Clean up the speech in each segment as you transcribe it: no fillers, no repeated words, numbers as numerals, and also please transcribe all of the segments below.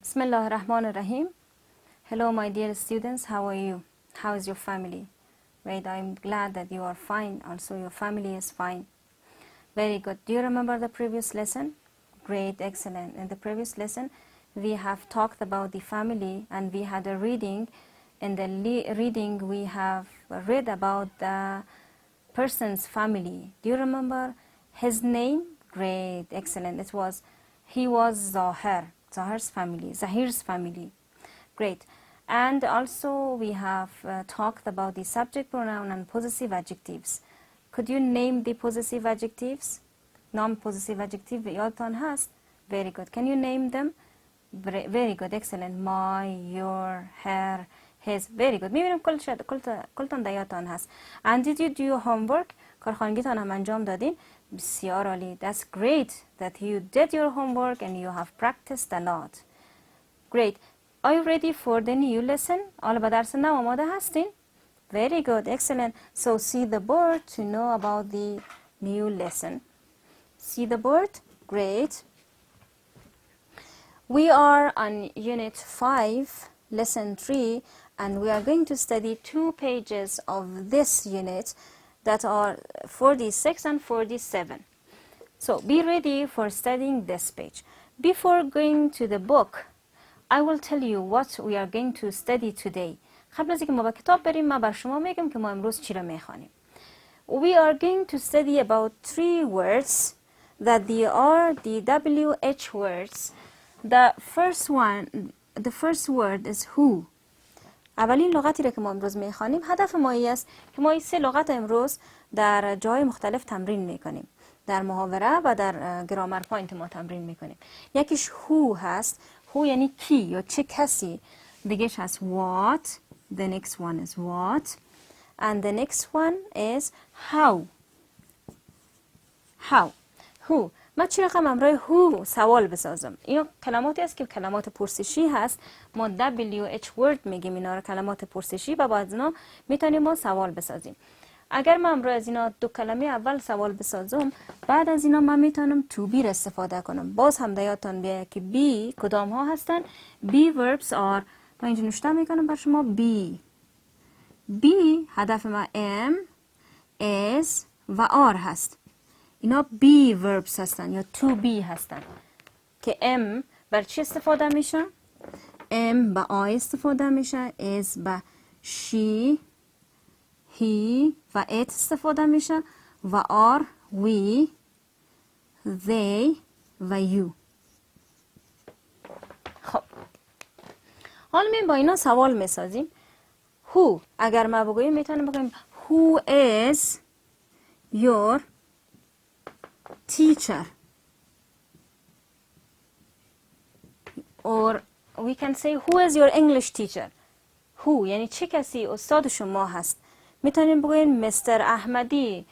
Bismillah ar-Rahman ar-Rahim. Hello my dear students, how are you? How is your family? Right, I'm glad that you are fine. Also your family is fine. Very good. Do you remember the previous lesson? Great, excellent. In the previous lesson we have talked about the family and we had a reading. In the reading we have read about the person's family. Do you remember his name? Great, excellent. He was Zahir's family. Great. And also we have talked about the subject pronoun and possessive adjectives. Could you name the possessive adjectives? Non-possessive adjective یادتان هست? Very good. Can you name them? Very good, excellent. My, your, her, his. Very good. میبینم کلتان در یادتان هست. And did you do your homework? کارخانگیتان هم انجام دادین؟ بسیار عالی. That's great that you did your homework and you have practiced a lot. Great. Are you ready for the new lesson? آلا به درس نو آماده هستین؟ Very good, excellent. So see the board to know about the new lesson. See the board? Great. We are on Unit 5, Lesson 3, and we are going to study 2 pages of this unit that are 46 and 47. So be ready for studying this page. Before going to the book, I will tell you what we are going to study today. قبل از اینکه ما به کتاب بریم من بر شما میگم که ما امروز چی را میخوانیم. We are going to study about 3 words that they are the WH words. The first word is who. اولین لغتی را که ما امروز میخوانیم هدف ما است که ما این 3 لغت امروز در جای مختلف تمرین میکنیم. در محاوره و در گرامر پوینت ما تمرین میکنیم. یکیش who هست. who یعنی کی یا چه کسی. دیگهش هست what. The next one is what. And the next one is how. Who. من چی رقم امرای who سوال بسازم. این کلماتی است که کلمات پرسشی هست. ما WH word میگیم اینا رو کلمات پرسشی و بعد از اینا میتونیم ما سوال بسازیم. اگر من امروز از اینا 2 کلمه اول سوال بسازم بعد از اینا من میتونم to be را استفاده کنم. باز هم یادتان بیاید که be کدام ها هستن. be verbs are. من اینجا نوشته میکنم بر شما be هدف ما am is و are هست. اینا be verbs هستن یا to be هستن که am بر چی استفاده میشه؟ am با I استفاده میشه. is با she he و it استفاده میشه و are we they و you. خب حالا می با اینا سوال میسازیم. who اگر ما بگوییم میتونیم بگوییم who is your teacher or we can say who is your English teacher. who یعنی چه کسی استاد شما هست. میتونیم بگوییم Mr. احمدی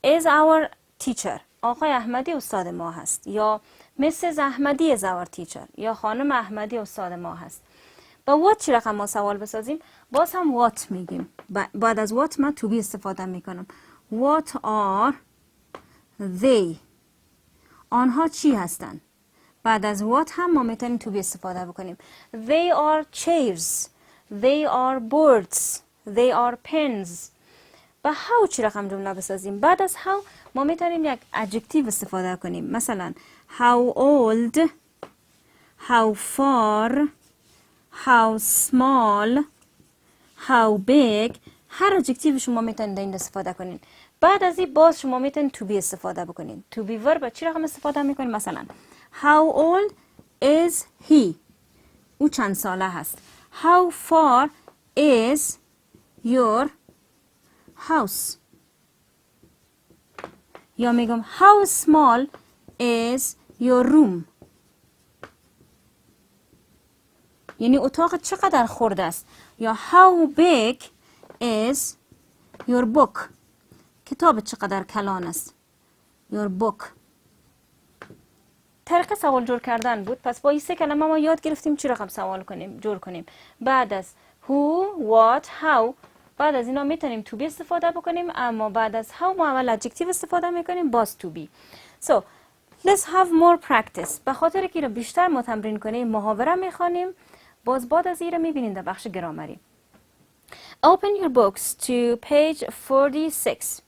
is our teacher. آقای احمدی استاد ما هست. یا Mrs. احمدی is our teacher. یا خانم احمدی استاد ما هست. با what چی رقم ما سوال بسازیم؟ باز هم what میگیم. بعد از what من to be استفاده میکنم. What are they. آنها چی هستند؟ بعد از what هم ما میتونیم to be استفاده بکنیم. They are chairs. They are boards. They are pens. با how چی رقم جمله بسازیم؟ بعد از how ما میتونیم یک adjective استفاده کنیم. مثلا how old, how far, how small, how big. هر adjective شما میتونید این استفاده کنین. بعد از این باز شما میتونید to be استفاده بکنین. to be verb چی رقم استفاده میکنین؟ مثلا how old is he. او چند ساله هست. how far is your house. یا میگم how small is your room. یعنی اتاق چقدر خرد است. یا how big is your book. کتاب چقدر کلان است. your book. طریق سوال جور کردن بود. پس با این 3 کلمه ما یاد گرفتیم چی رقم سوال کنیم جور کنیم. بعد از who, what, how بعد از اینا میتونیم to be استفاده بکنیم. اما بعد از how ما اول adjective استفاده میکنیم باز to be. So Let's have more practice. به خاطر که رو بیشتر ما تمرین کنیم محاوره میخوانیم. باز بعد از این رو میبینید در بخش گرامری. Open your books to page 46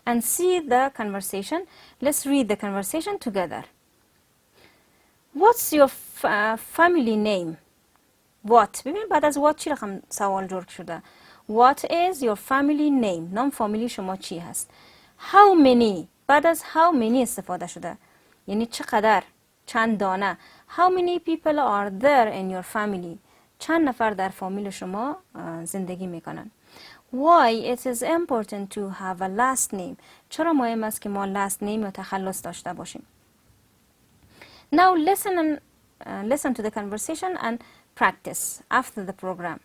and see the conversation. Let's read the conversation together. What's your family name? What? ببین بعد از what چی رقم سوال جور شده. What is your family name? نام فامیلی شما چی هست؟ How many? بعد از how many استفاده شده. یعنی چقدر؟ چند دانه. How many people are there in your family? چند نفر در فامیل شما زندگی میکنن. Why it is important to have a last name. چرا مهم است که ما last name یا تخلص داشته باشیم. Now listen to the conversation and practice after the program.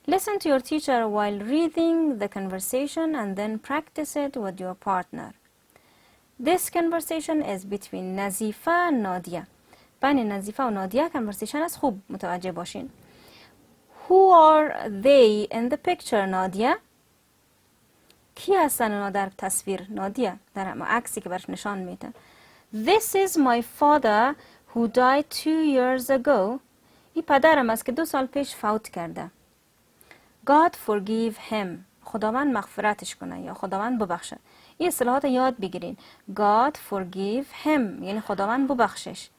Listen to your teacher while reading the conversation and then practice it with your partner. This conversation is between Nazifa and Nadia. بین نظیفه و نادیه conversation است. خوب متوجه باشین. Who are they in the picture, Nadia? کی هستن اونا در تصویر نادیه؟ در عکسی که برش نشان میده. This is my father who died 2 years ago. این پدرم است که 2 سال پیش فوت کرده. God forgive him. خداوند مغفرتش کنه یا خداوند ببخشه. این اصطلاحات یاد بگیرین. God forgive him یعنی خداوند ببخشش.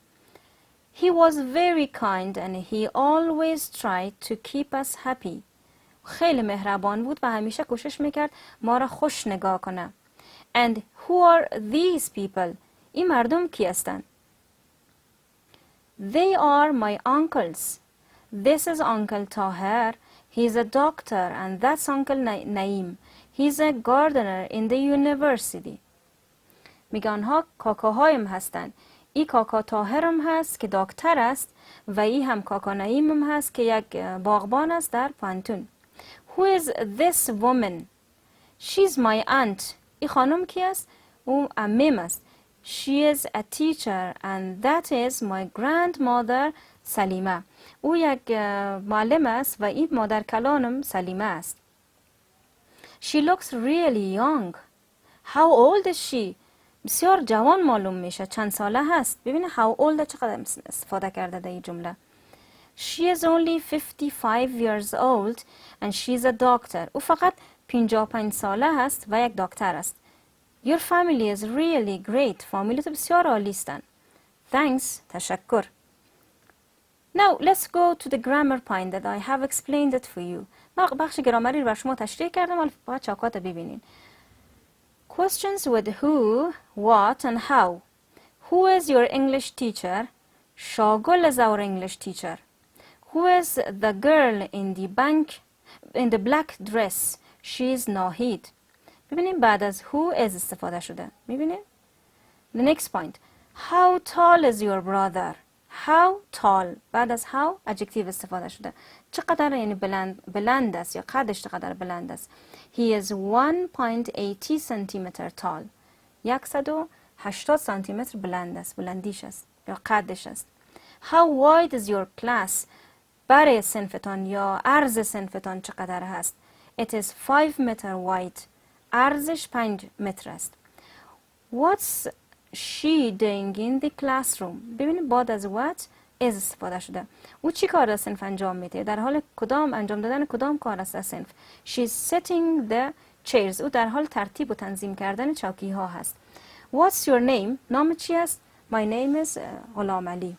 He was very kind and he always tried to keep us happy. خیلی مهربان بود و همیشه کوشش میکرد ما را خوش نگاه کنه. And who are these people? این مردم کی هستند؟ They are my uncles. This is Uncle Taher. He's a doctor and that's Uncle Naim. He's a gardener in the university. میگه آنها کاکاهایم هستند. ای کاکا طاهرم هست که دکتر است و ای هم کاکا نعیمم هست که یک باغبان است در پانتون. Who is this woman? She's my aunt. ای خانم کی است؟ او عمیم است. She is a teacher and that is my grandmother سلیمه. او یک معلم است و این مادر کلانم سلیمه است. She looks really young. How old is she? بسیار جوان معلوم میشه. چند ساله هست؟ ببینه how old چقدر استفاده کرده در این جمله. She is only 55 years old and she's a doctor. او فقط 55 ساله هست و یک دکتر است. Your family is really great. فامیلت بسیار عالی هستند. Thanks. تشکر. Now let's go to the grammar point that I have explained it for you. بخش گرامری رو بر شما تشریح کردم ولی فقط چاکات ببینین. Questions with who, what and how. Who is your English teacher? Shagul is our English teacher. Who is the girl in the black dress? She is Nahid. ببینیم بعد از who is استفاده شده. میبینیم؟ The next point. How tall is your brother? How tall. بعد از how adjective استفاده شده. چقدر یعنی بلند است یا قدش چقدر بلند است. He is 1.80 centimeter tall. 180 سانتیمتر بلند است. بلندیش است یا قدش است. How wide is your class? برای صنفتان یا عرض صنفتان چقدر هست. It is 5 meter wide. عرضش 5 متر است. What's she doing in the classroom? ببینید بعد از what is استفاده شده. او چی کار در صنف انجام میده؟ در حال انجام دادن کدام کار است در صنف؟ She's setting the chairs. او در حال ترتیب و تنظیم کردن چوکی ها هست. What's your name? نام چی است؟ My name is غلام علی.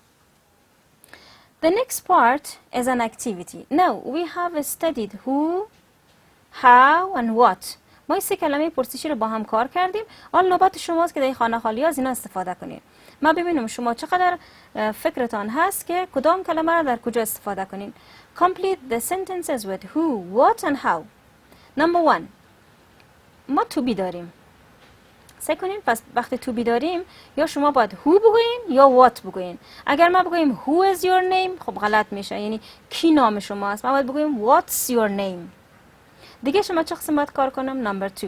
The next part is an activity. Now we have studied who, how and what. ما این 3 کلمه پرسشی رو با هم کار کردیم. حالا نوبت شماست که در خانه خالی از اینا استفاده کنید. ما ببینیم شما چقدر فکرتان هست که کدام کلمه را در کجا استفاده کنین. Complete the sentences with who, what and how. Number 1. ما to be داریم. سعی کنین پس وقتی to be داریم یا شما باید who بگوین یا what بگوین. اگر ما بگویم who is your name خب غلط میشه. یعنی کی نام شما است. ما باید بگویم what's your name. دیگه شما چه قسم باید کار کنم؟ Number 2.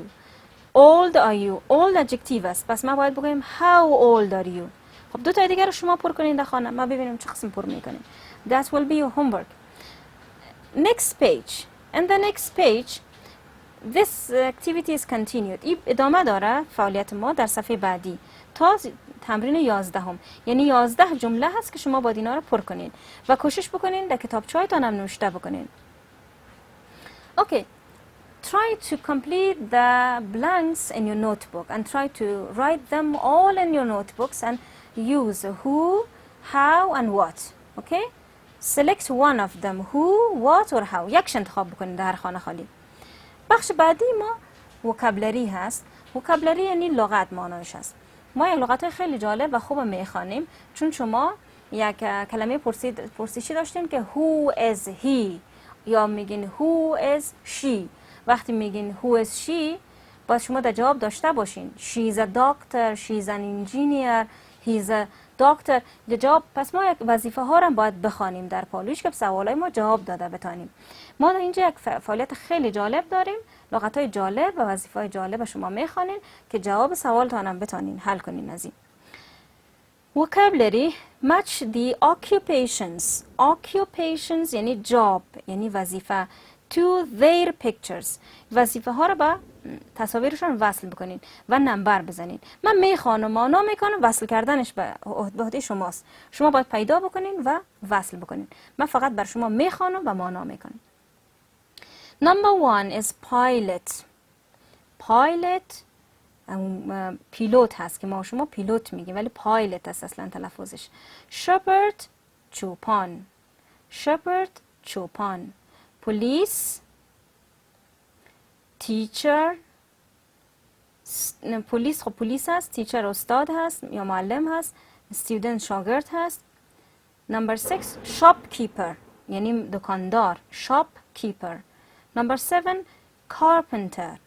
Old are you? Old adjective است. پس ما باید بگویم how old are you. خب 2 تا دیگه رو شما پر کنین در خانه. ما ببینیم چه قسم پر میکنین. That will be your homework. Next page. In the next page this activity is continued. ادامه داره فعالیت ما در صفحه بعدی تا تمرین 11 یعنی 11 جمله هست که شما باید اینا رو پر کنین و کوشش بکنین در کتابچه‌هایتان هم نوشته بکنین. اوکی. Try to complete the blanks in your notebook and try to write them all in your notebooks and use who, how and what. Okay? Select one of them, who, what or how. یکش انتخاب بکنید در هر خانه خالی. بخش بعدی ما وکابلری هست. وکابلری یعنی لغت معنایش هست. ما یک لغت خیلی جالب و خوب میخوانیم چون شما یک کلمه پرسشی داشتین که who is he یا میگین who is she. وقتی میگین who is she باید شما در جواب داشته باشین she is a doctor, she is an engineer, he is a doctor. جواب پس ما یک وظیفه ها رو باید بخوانیم در پالویش که سوالای ما جواب داده بتانیم. ما در اینجا یک فعالیت خیلی جالب داریم، لغت های جالب و وظیفه های جالب شما میخوانین که جواب سوالتان هم بتانین حل کنین. از این vocabulary match the occupations یعنی job یعنی وظیفه to their pictures. وظیفه ها رو با تصاویرشان وصل بکنین و نمبر بزنین. من میخوانم مانا میکنم، وصل کردنش به عهده شماست. شما باید پیدا بکنین و وصل بکنین. من فقط بر شما میخوانم و مانا میکنم. Number 1 is pilot. Pilot پیلوت هست که ما شما پیلوت میگیم ولی پایلت هست اصلا تلفظش. shepherd چوپان. shepherd چوپان. police teacher. پلیس خب پلیس هست، تیچر استاد هست یا معلم هست، student شاگرد هست. number 6 shopkeeper یعنی دکاندار، shopkeeper. number 7 carpenter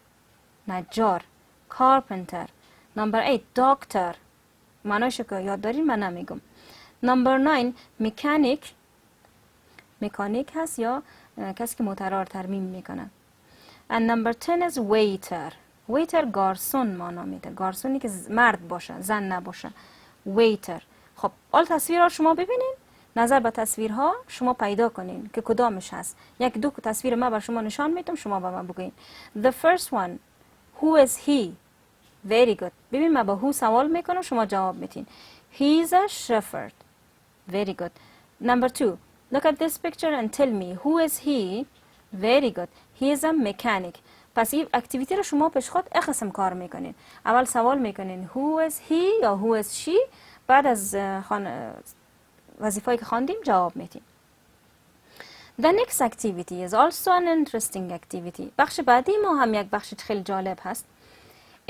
نجار، carpenter. number 8 doctor معنیش که یاد دارین من نمیگم. number 9 mechanic مکانیک هست یا کسی که موترها رو ترمیم میکنه. and number 10 is waiter. waiter گارسون معنا میده، گارسونی که مرد باشه زن نباشه، waiter. خب آل تصویرها شما ببینین، نظر به تصویرها شما پیدا کنین که کدامش هست. یک دو تصویر من بر شما نشان میدم، شما به من بگین. the first one who is he. very good. ببین من با who سوال میکنم شما جواب میتین. he is a shepherd. very good. number 2 look at this picture and tell me who is he. very good. he is a mechanic. پس این اکتیویتی رو شما پیش خود قسم کار میکنین. اول سوال میکنین who is he یا who is she، بعد از وظیفه‌ای که خواندیم جواب میتین. The next activity is also an interesting activity. بخش بعدی ما هم یک بخش خیلی جالب هست.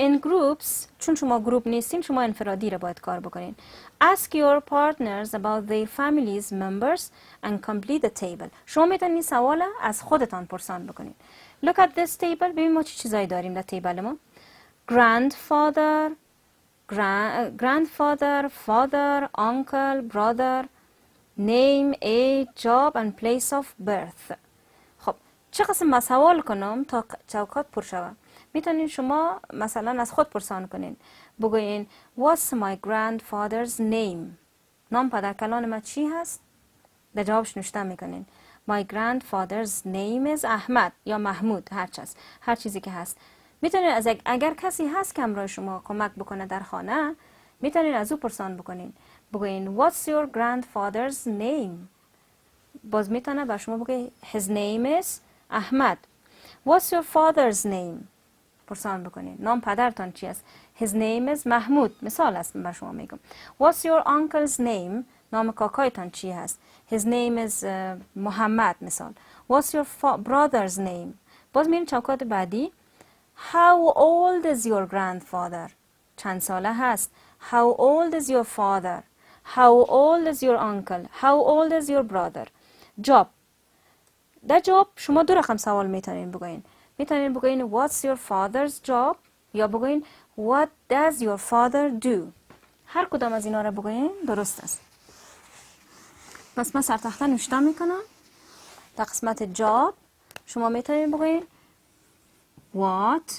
In groups چون شما گروپ نیستین شما انفرادی رو باید کار بکنین. Ask your partners about their families members and complete the table. شما میتونین سوال از خودتان پرسان بکنین. Look at this table. ببین ما چه چیزایی داریم در تیبل ما. Grandfather, father, uncle, brother, name, age, job and place of birth. خب چه قسم ما سوال کنم تا چوکات پر شود؟ میتونین شما مثلا از خود پرسان کنین. بگوین What's my grandfather's name؟ نام پدر کلان ما چی هست؟ در جوابش نوشته میکنین My grandfather's name is احمد یا محمود، هر چیزی که هست. میتونین از اگر کسی هست که همراه شما کمک بکنه در خانه میتونین از او پرسان بکنین. بگوین What's your grandfather's name؟ باز میتونه بر شما بگه His name is احمد. What's your father's name؟ پرسان بکنین نام پدرتان چی است؟ His name is محمود. مثال است بر شما میگم. What's your uncle's name؟ نام کاکایتان چی هست؟ His name is محمد. مثال. What's your brother's name؟ باز میرین چوکات بعدی. How old is your grandfather؟ چند ساله هست؟ How old is your father؟ How old is your uncle؟ How old is your brother؟ job. در جواب شما دو رقم سوال میتونین بگوین. میتونین بگوین What's your father's job؟ یا بگوین What does your father do؟ هر کدام از اینا را بگوین درست است. پس من سرتخته نوشته میکنم. در قسمت جاب شما میتونین بگوین What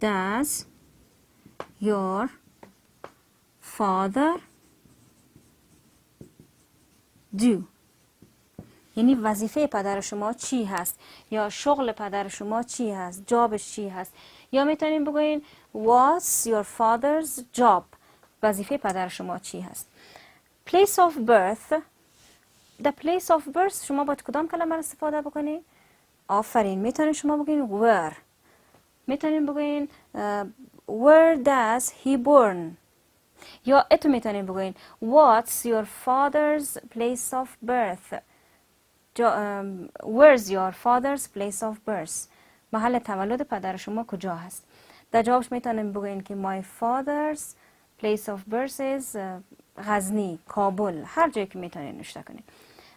does your father do؟ یعنی وظیفه پدر شما چی هست یا شغل پدر شما چی هست، جابش چی هست. یا میتونین بگوین What's your father's job؟ وظیفه پدر شما چی هست. place of birth. the place of birth شما باید کدام کلمه رو استفاده بکنید؟ آفرین، میتونید شما بگین where. میتونید بگین where does he born. یا اتو میتونید بگین what's your father's place of birth. where's your father's place of birth. محل تولد پدر شما کجا هست؟ در جوابش میتونید بگین که my father's place of birth is غزنی، کابل، هر جایی که میتونید نوشته کنید.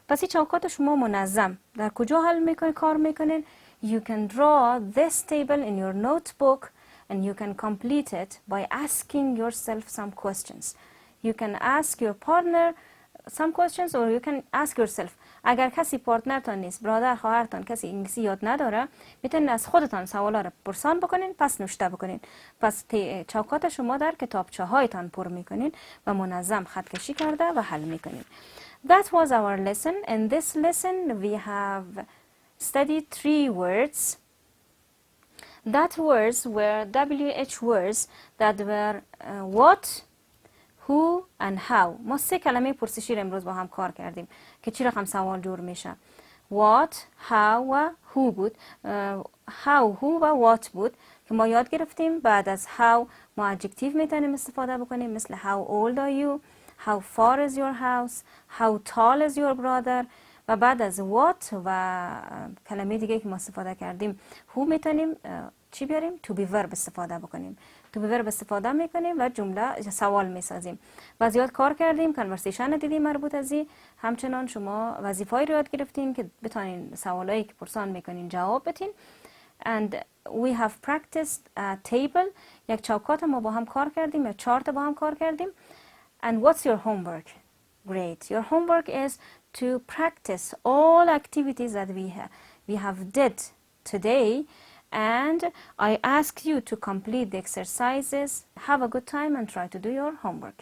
پس این چوکات شما منظم در کجا حل میکنید، کار میکنید؟ You can draw this table in your notebook and you can complete it by asking yourself some questions. You can ask your partner some questions or you can ask yourself. اگر کسی پارتنرتان نیست، برادر، خواهرتان، کسی انگلیسی یاد نداره، میتونید از خودتان سوالا رو پرسان بکنین، پس نوشته بکنین. پس چوکات شما در کتابچه هایتان پر میکنین و منظم خط کشی کرده و حل میکنین. That was our lesson. In this lesson we have studied 3 words. That words were WH words that were what, who and how. ما 3 کلمه پرسشی رو امروز با هم کار کردیم که چی رقم سوال جور میشه. What, how و who بود. How, who و what بود که ما یاد گرفتیم. بعد از how ما adjective میتونیم استفاده بکنیم مثل how old are you, how far is your house, how tall is your brother. و بعد از what و کلمه دیگه که ما استفاده کردیم who میتونیم چی بیاریم؟ to be verb استفاده بکنیم. to be verb استفاده میکنیم و جمله سوال میسازیم. و زیاد کار کردیم، کانورسیشن دیدیم مربوط از این. همچنان شما وظیفه‌ای رو یاد گرفتین که بتونین سوالایی که پرسان میکنین جواب بدین. and we have practiced a table. یک چوکات ما با هم کار کردیم، یا چارت با هم کار کردیم. and what's your homework? Great. Your homework is to practice all activities that we have did today, and I ask you to complete the exercises. Have a good time and try to do your homework.